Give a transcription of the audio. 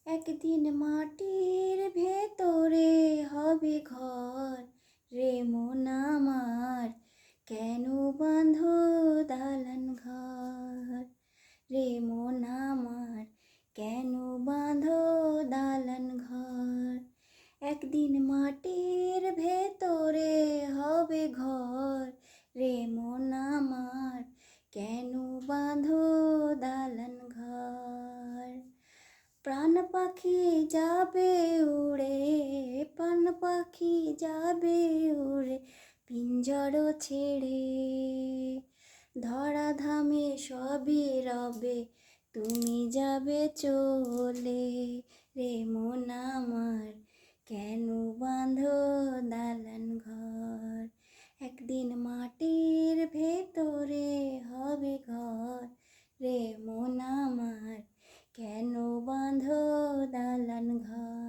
একদিন মাটির ভেতরে হবে ঘর, রে মন আমার কেন বাঁধো দালান ঘর, রে মন আমার কেন বাঁধো দালান ঘর। একদিন মাটির ভেতরে হবে ঘর, রে মন আমার কেন বাঁধো দালান ঘর। প্রাণ পাখি যাবে উড়ে, প্রাণ পাখি যাবে উড়ে পিঞ্জর ছেড়ে, ধরা ধামে সবই রবে তুমি যাবে চলে, রে মন আমার কেন বাঁধো দালান ঘর। একদিন মাটির ভেতরে হবে ঘর, রে মন আমার কেন বাঁধো দালান ঘর।